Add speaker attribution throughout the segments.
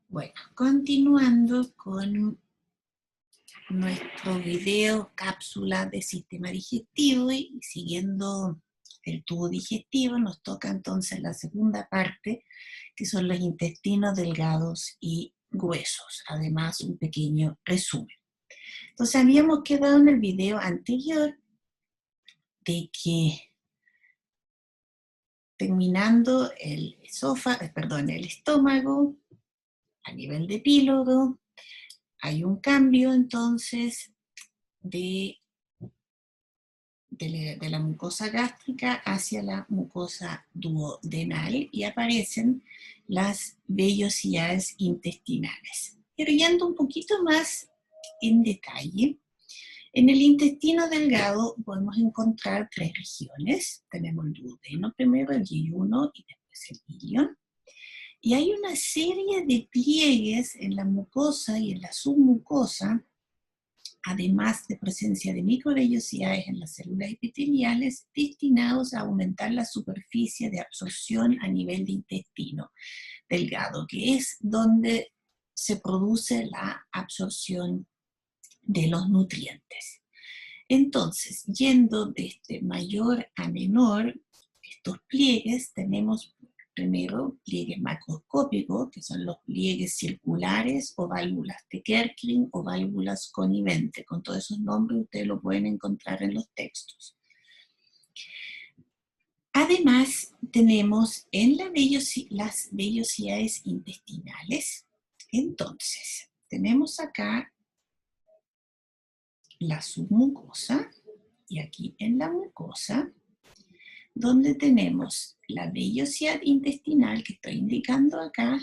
Speaker 1: Bueno, continuando con nuestro video cápsula de sistema digestivo y siguiendo el tubo digestivo, nos toca entonces la segunda parte, que son los intestinos delgados y gruesos. Además, un pequeño resumen. Entonces, habíamos quedado en el video anterior de que terminando el estómago, a nivel de epílogo, hay un cambio entonces de la mucosa gástrica hacia la mucosa duodenal y aparecen las vellosidades intestinales. Pero yendo un poquito más en detalle, en el intestino delgado podemos encontrar tres regiones. Tenemos el duodeno primero, el yeyuno y después el ilion. Y hay una serie de pliegues en la mucosa y en la submucosa, además de presencia de microvellosidades en las células epiteliales, destinados a aumentar la superficie de absorción a nivel de intestino delgado, que es donde se produce la absorción de los nutrientes. Entonces, yendo de mayor a menor, estos pliegues tenemos primero pliegues macroscópicos, que son los pliegues circulares o válvulas de Kerkring o válvulas coniventes. Con todos esos nombres ustedes lo pueden encontrar en los textos. Además, tenemos en las vellosidades intestinales. Entonces, tenemos acá la submucosa, y aquí en la mucosa, donde tenemos la vellosidad intestinal que estoy indicando acá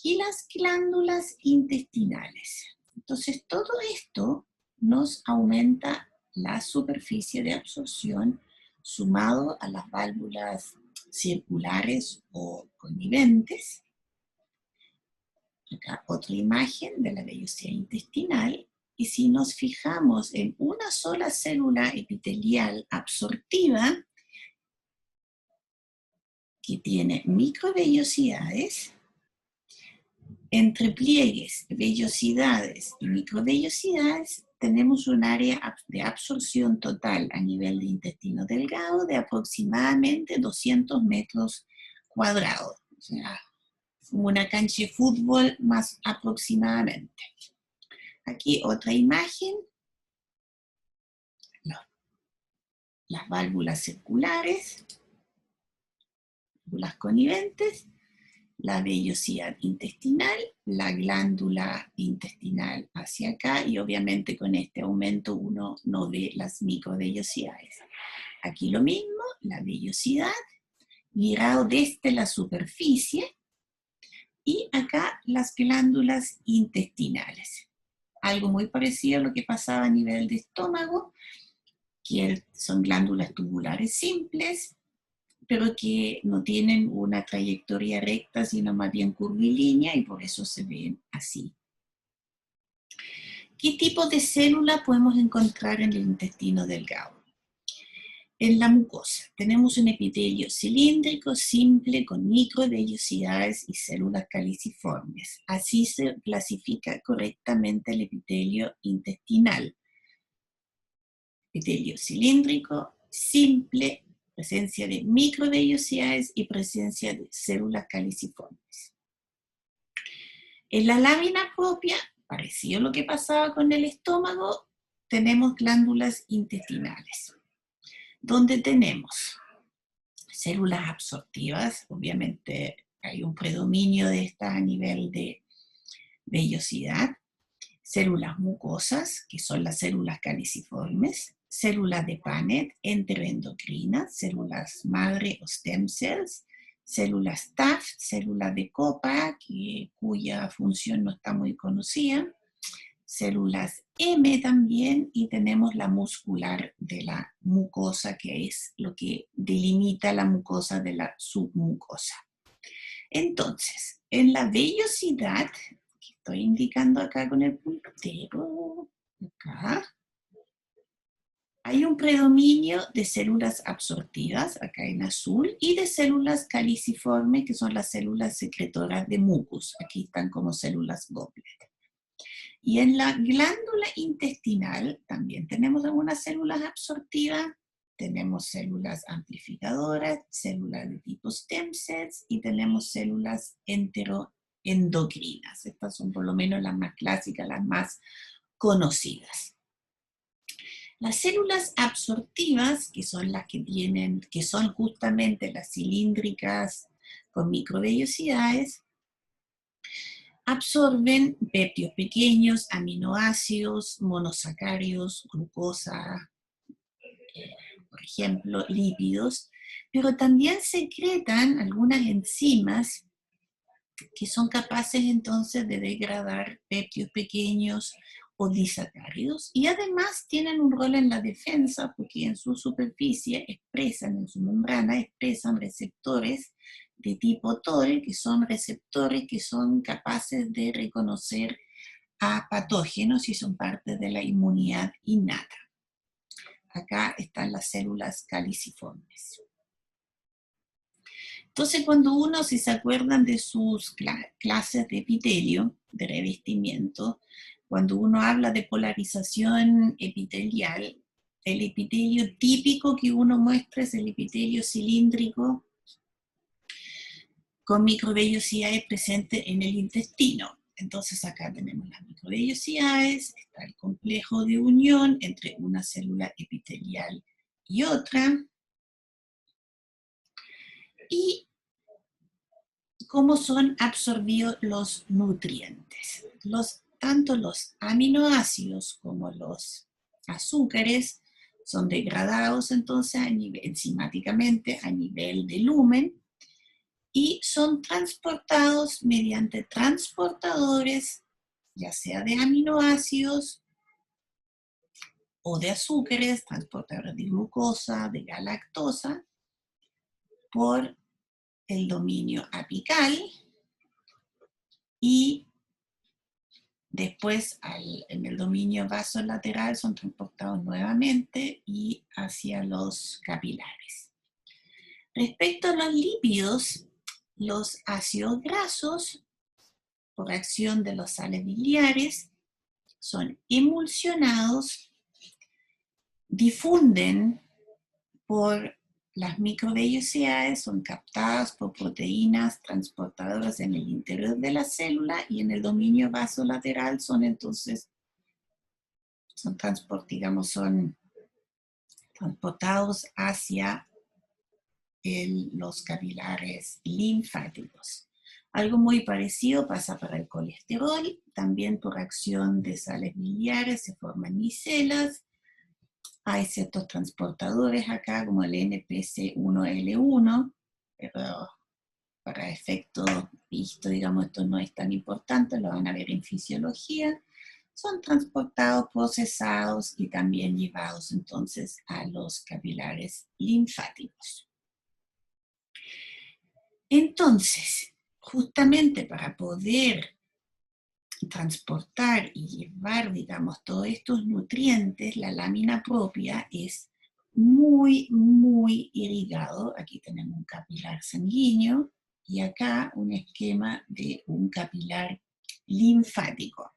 Speaker 1: y las glándulas intestinales. Entonces todo esto nos aumenta la superficie de absorción sumado a las válvulas circulares o coniventes. Acá otra imagen de la vellosidad intestinal. Y si nos fijamos en una sola célula epitelial absortiva, que tiene microvellosidades, entre pliegues, vellosidades y microvellosidades, tenemos un área de absorción total a nivel de intestino delgado de aproximadamente 200 metros cuadrados. O sea, una cancha de fútbol más aproximadamente. Aquí otra imagen. Las válvulas circulares, válvulas coniventes, la vellosidad intestinal, la glándula intestinal hacia acá, y obviamente con este aumento uno no ve las microvellosidades. Aquí lo mismo, la vellosidad, mirado desde la superficie, y acá las glándulas intestinales. Algo muy parecido a lo que pasaba a nivel de estómago, que son glándulas tubulares simples, pero que no tienen una trayectoria recta, sino más bien curvilínea, y por eso se ven así. ¿Qué tipo de célula podemos encontrar en el intestino delgado? En la mucosa tenemos un epitelio cilíndrico simple con microvellosidades y células caliciformes. Así se clasifica correctamente el epitelio intestinal. Epitelio cilíndrico, simple, presencia de microvellosidades y presencia de células caliciformes. En la lámina propia, parecido a lo que pasaba con el estómago, tenemos glándulas intestinales, donde tenemos células absortivas. Obviamente hay un predominio de estas a nivel de vellosidad, células mucosas, que son las células caliciformes, células de Paneth, enteroendocrinas, células madre o stem cells, células Taft, células de copa, cuya función no está muy conocida, células M también, y tenemos la muscular de la mucosa, que es lo que delimita la mucosa de la submucosa. Entonces, en la vellosidad, que estoy indicando acá con el puntero, acá, hay un predominio de células absortivas, acá en azul, y de células caliciformes, que son las células secretoras de mucus. Aquí están como células Goblet. Y en la glándula intestinal también tenemos algunas células absortivas, tenemos células amplificadoras, células de tipo stem cells y tenemos células enteroendocrinas. Estas son por lo menos las más clásicas, las más conocidas. Las células absortivas, que son las que son justamente las cilíndricas con microvellosidades, absorben péptidos pequeños, aminoácidos, monosacáridos, glucosa, por ejemplo, lípidos, pero también secretan algunas enzimas que son capaces entonces de degradar péptidos pequeños o disacáridos, y además tienen un rol en la defensa porque en su superficie expresan, en su membrana, expresan receptores de tipo TOL, que son receptores que son capaces de reconocer a patógenos y son parte de la inmunidad innata. Acá están las células caliciformes. Entonces, cuando uno, si se acuerdan de sus clases de epitelio, de revestimiento, cuando uno habla de polarización epitelial, el epitelio típico que uno muestra es el epitelio cilíndrico con microvellosidades presentes en el intestino. Entonces acá tenemos las microvellosidades, está el complejo de unión entre una célula epitelial y otra, y cómo son absorbidos los nutrientes. Tanto los aminoácidos como los azúcares son degradados entonces enzimáticamente a nivel de lumen y son transportados mediante transportadores, ya sea de aminoácidos o de azúcares, transportadores de glucosa, de galactosa, por el dominio apical y después en el dominio vasolateral son transportados nuevamente y hacia los capilares. Respecto a los lípidos, los ácidos grasos, por acción de los sales biliares, son emulsionados, difunden por las microvellosidades, son captadas por proteínas transportadoras en el interior de la célula y en el dominio vasolateral son entonces, son transportados hacia los capilares linfáticos. Algo muy parecido pasa para el colesterol, también por acción de sales biliares se forman micelas. Hay ciertos transportadores acá, como el NPC1L1, pero para efectos visto, digamos, esto no es tan importante, lo van a ver en fisiología. Son transportados, procesados y también llevados entonces a los capilares linfáticos. Entonces, justamente para poder transportar y llevar, digamos, todos estos nutrientes, la lámina propia es muy, muy irrigado. Aquí tenemos un capilar sanguíneo y acá un esquema de un capilar linfático.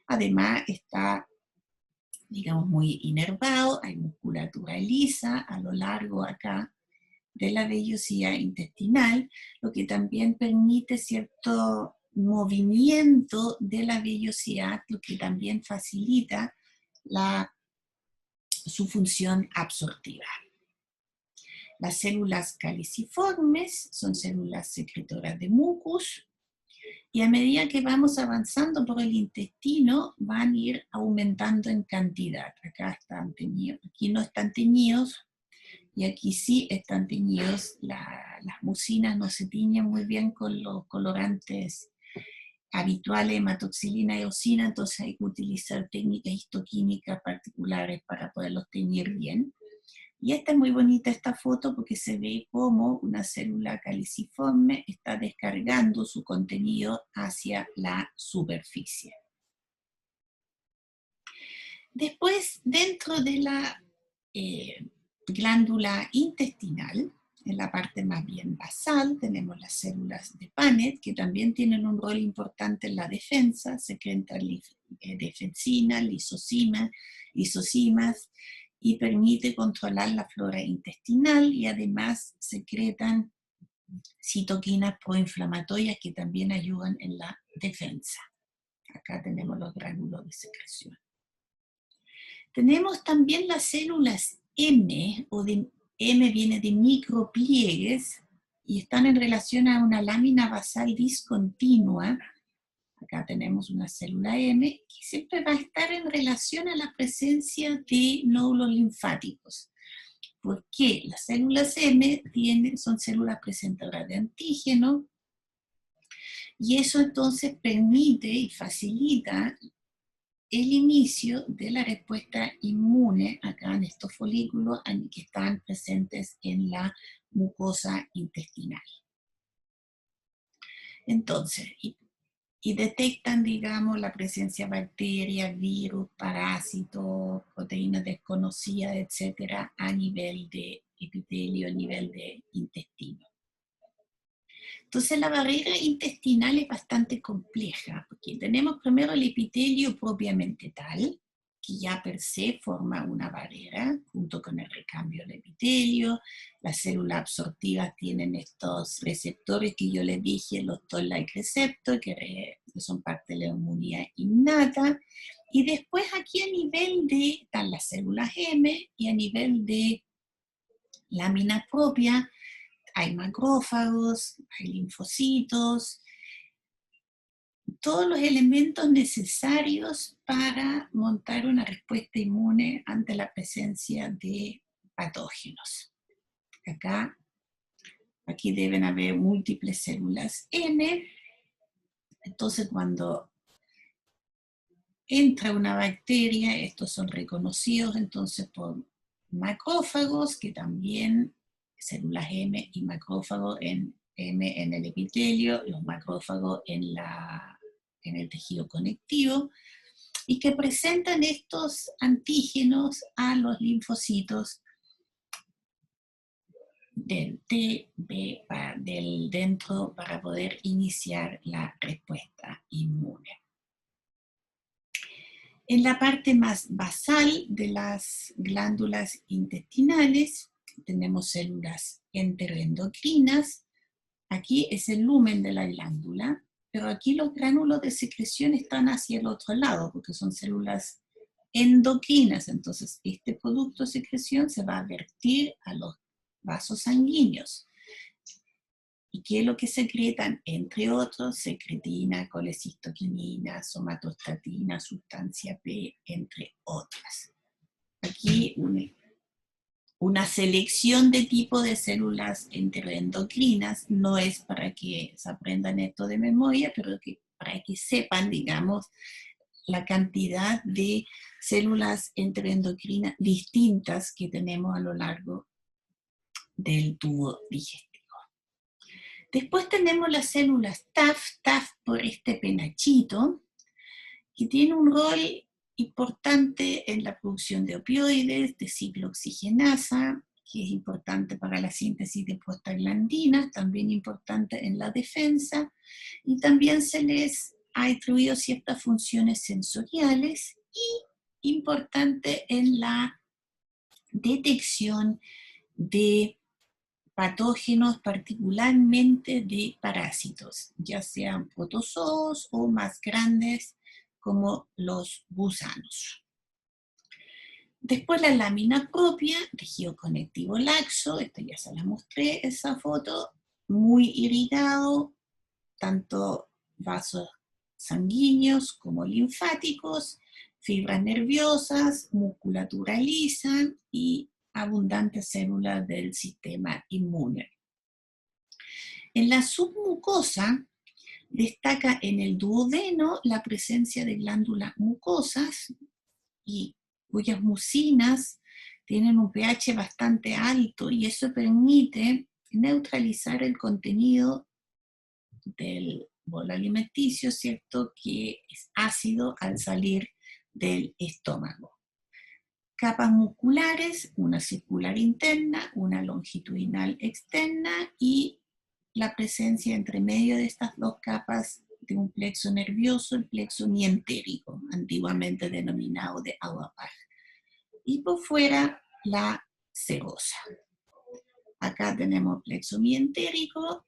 Speaker 1: Además está, digamos, muy inervado, hay musculatura lisa a lo largo acá de la vellosidad intestinal, lo que también permite cierto movimiento de la vellosidad, lo que también facilita su función absortiva. Las células caliciformes son células secretoras de mucus, y a medida que vamos avanzando por el intestino, van a ir aumentando en cantidad. Acá están teñidos, aquí no están teñidos, y aquí sí están teñidos. Las mucinas no se tiñen muy bien con los colorantes habituales, hematoxilina y eosina, entonces hay que utilizar técnicas histoquímicas particulares para poderlos teñir bien. Y esta es muy bonita esta foto porque se ve como una célula caliciforme está descargando su contenido hacia la superficie. Después, dentro de la glándula intestinal. En la parte más bien basal tenemos las células de Paneth, que también tienen un rol importante en la defensa, secretan defensina, lisosimas, y permite controlar la flora intestinal, y además secretan citoquinas proinflamatorias que también ayudan en la defensa. Acá tenemos los gránulos de secreción. Tenemos también las células M, M viene de micropliegues, y están en relación a una lámina basal discontinua. Acá tenemos una célula M que siempre va a estar en relación a la presencia de nódulos linfáticos. ¿Por qué? Las células M son células presentadoras de antígeno, y eso entonces permite y facilita el inicio de la respuesta inmune acá en estos folículos que están presentes en la mucosa intestinal. Entonces, y detectan, digamos, la presencia de bacterias, virus, parásitos, proteínas desconocidas, etcétera, a nivel de epitelio, a nivel de intestino. Entonces la barrera intestinal es bastante compleja, porque tenemos primero el epitelio propiamente tal, que ya per se forma una barrera, junto con el recambio del epitelio. Las células absortivas tienen estos receptores que yo les dije, los toll-like receptors, que son parte de la inmunidad innata. Y después aquí a nivel de, están las células M, y a nivel de lámina propia, hay macrófagos, hay linfocitos, todos los elementos necesarios para montar una respuesta inmune ante la presencia de patógenos. Aquí deben haber múltiples células M. Entonces cuando entra una bacteria, estos son reconocidos entonces por macrófagos, que también células M y macrófagos M en el epitelio, los macrófagos en el tejido conectivo, y que presentan estos antígenos a los linfocitos del dentro para poder iniciar la respuesta inmune. En la parte más basal de las glándulas intestinales tenemos células enteroendocrinas. Aquí es el lumen de la glándula, pero aquí los gránulos de secreción están hacia el otro lado, porque son células endocrinas. Entonces, este producto de secreción se va a vertir a los vasos sanguíneos. ¿Y qué es lo que secretan? Entre otros, secretina, colecistoquinina, somatostatina, sustancia P, entre otras. Aquí una selección de tipo de células enteroendocrinas, no es para que se aprendan esto de memoria, pero para que sepan, digamos, la cantidad de células enteroendocrinas distintas que tenemos a lo largo del tubo digestivo. Después tenemos las células TAF por este penachito, que tiene un rol importante en la producción de opioides, de ciclooxigenasa, que es importante para la síntesis de prostaglandinas, también importante en la defensa, y también se les ha atribuido ciertas funciones sensoriales y importante en la detección de patógenos, particularmente de parásitos, ya sean protozoos o más grandes como los gusanos. Después la lámina propia, tejido conectivo laxo, esto ya se la mostré, esa foto, muy irrigado, tanto vasos sanguíneos como linfáticos, fibras nerviosas, musculatura lisa y abundantes células del sistema inmune. En la submucosa destaca en el duodeno la presencia de glándulas mucosas y cuyas mucinas tienen un pH bastante alto, y eso permite neutralizar el contenido del bolo alimenticio, ¿cierto?, que es ácido al salir del estómago. capas musculares, una circular interna, una longitudinal externa y la presencia entre medio de estas dos capas de un plexo nervioso, el plexo mientérico, antiguamente denominado de Auerbach. Y por fuera la serosa. Acá tenemos plexo mientérico,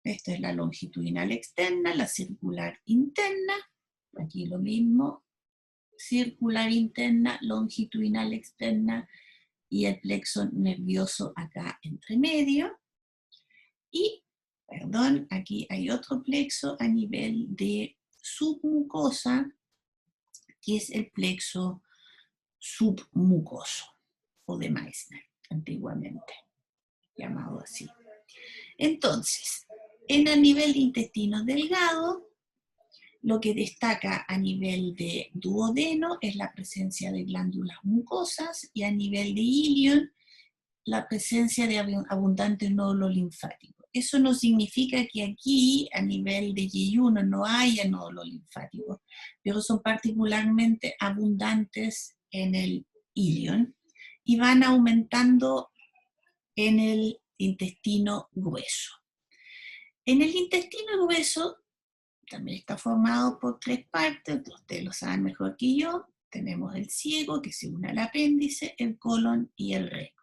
Speaker 1: esta es la longitudinal externa, la circular interna, aquí lo mismo, circular interna, longitudinal externa y el plexo nervioso acá entre medio. Y, perdón, aquí hay otro plexo a nivel de submucosa, que es el plexo submucoso, o de Meissner, antiguamente llamado así. Entonces, en el nivel de intestino delgado, lo que destaca a nivel de duodeno es la presencia de glándulas mucosas y a nivel de ilion la presencia de abundantes nódulos linfáticos. Eso no significa que aquí a nivel de yeyuno no haya nódulos linfáticos, pero son particularmente abundantes en el ilion y van aumentando en el intestino grueso. En el intestino grueso también está formado por tres partes, ustedes lo saben mejor que yo. Tenemos el ciego, que se une al apéndice, el colon y el recto.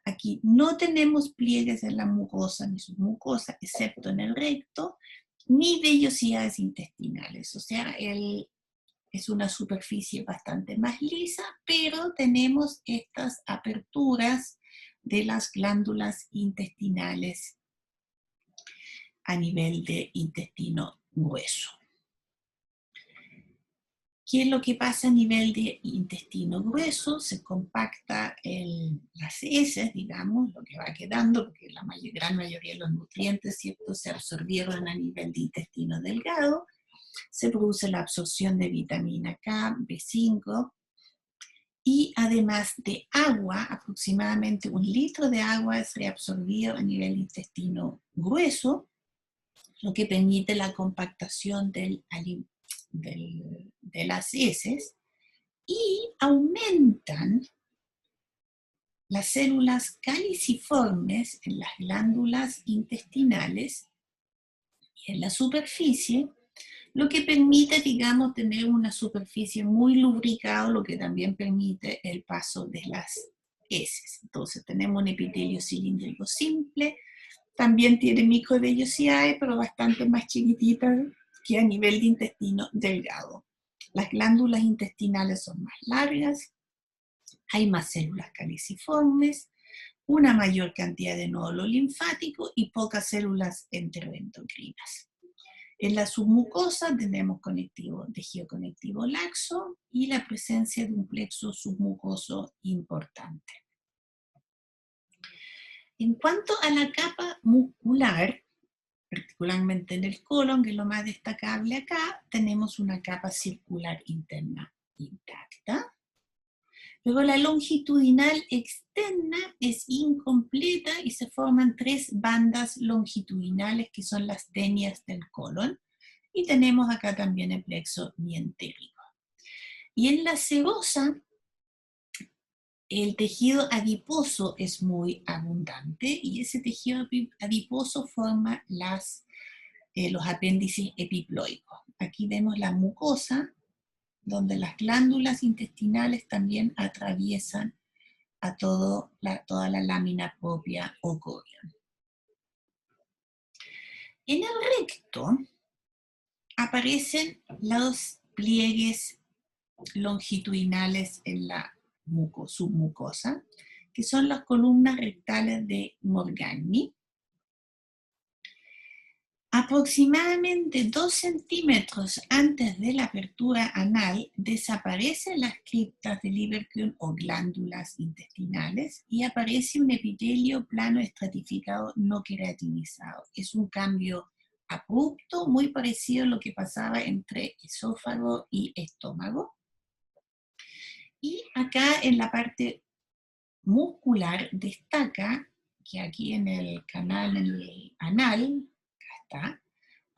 Speaker 1: Aquí no tenemos pliegues en la mucosa ni submucosa, excepto en el recto, ni vellosidades intestinales. O sea, es una superficie bastante más lisa, pero tenemos estas aperturas de las glándulas intestinales a nivel de intestino grueso. ¿Qué es lo que pasa a nivel de intestino grueso? Se compacta las heces, digamos, lo que va quedando, porque la gran mayoría de los nutrientes, ¿cierto?, se absorbieron a nivel de intestino delgado. Se produce la absorción de vitamina K, B5, y además de agua, aproximadamente 1 litro de agua es reabsorbido a nivel intestino grueso, lo que permite la compactación de las heces, y aumentan las células caliciformes en las glándulas intestinales y en la superficie, lo que permite, digamos, tener una superficie muy lubricada, lo que también permite el paso de las heces. Entonces tenemos un epitelio cilíndrico simple, también tiene microvellosidades, pero bastante más chiquititas que a nivel de intestino delgado. Las glándulas intestinales son más largas, hay más células caliciformes, una mayor cantidad de nódulos linfáticos y pocas células enteroendocrinas. En la submucosa tenemos tejido conectivo laxo y la presencia de un plexo submucoso importante. En cuanto a la capa muscular, particularmente en el colon, que es lo más destacable acá, tenemos una capa circular interna intacta. Luego la longitudinal externa es incompleta y se forman 3 bandas longitudinales que son las tenias del colon. Y tenemos acá también el plexo mientérico. Y en la sebosa, el tejido adiposo es muy abundante y ese tejido adiposo forma los apéndices epiploicos. Aquí vemos la mucosa, donde las glándulas intestinales también atraviesan a toda la lámina propia o corion. En el recto aparecen los pliegues longitudinales en la submucosa, que son las columnas rectales de Morgagni. Aproximadamente 2 centímetros antes de la apertura anal desaparecen las criptas de Lieberkühn o glándulas intestinales y aparece un epitelio plano estratificado no queratinizado. Es un cambio abrupto, muy parecido a lo que pasaba entre esófago y estómago. Y acá en la parte muscular destaca que aquí en el canal, en el anal, acá está,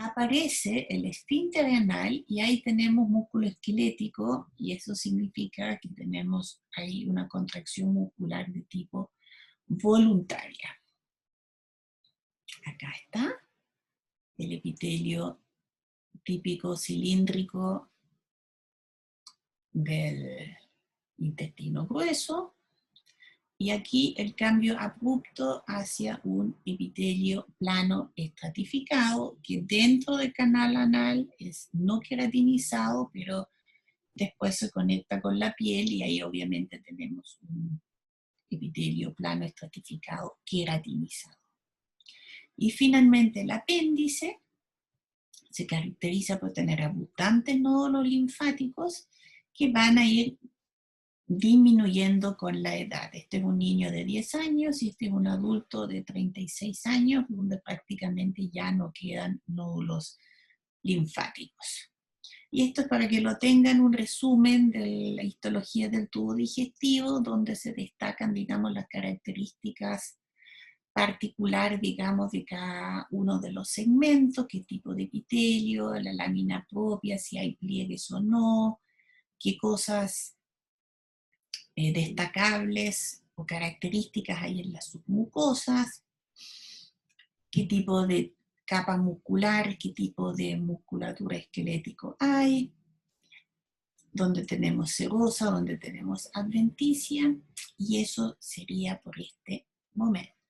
Speaker 1: aparece el esfínter anal y ahí tenemos músculo esquelético y eso significa que tenemos ahí una contracción muscular de tipo voluntaria. Acá está el epitelio típico cilíndrico del intestino grueso. Y aquí el cambio abrupto hacia un epitelio plano estratificado, que dentro del canal anal es no queratinizado, pero después se conecta con la piel y ahí obviamente tenemos un epitelio plano estratificado queratinizado. Y finalmente el apéndice se caracteriza por tener abundantes nódulos linfáticos que van a ir disminuyendo con la edad. Este es un niño de 10 años y este es un adulto de 36 años, donde prácticamente ya no quedan nódulos linfáticos. Y esto es para que lo tengan un resumen de la histología del tubo digestivo, donde se destacan, digamos, las características particulares, digamos, de cada uno de los segmentos, qué tipo de epitelio, la lámina propia, si hay pliegues o no, qué cosas destacables o características hay en las submucosas, qué tipo de capa muscular, qué tipo de musculatura esquelético hay, donde tenemos serosa, donde tenemos adventicia, y eso sería por este momento.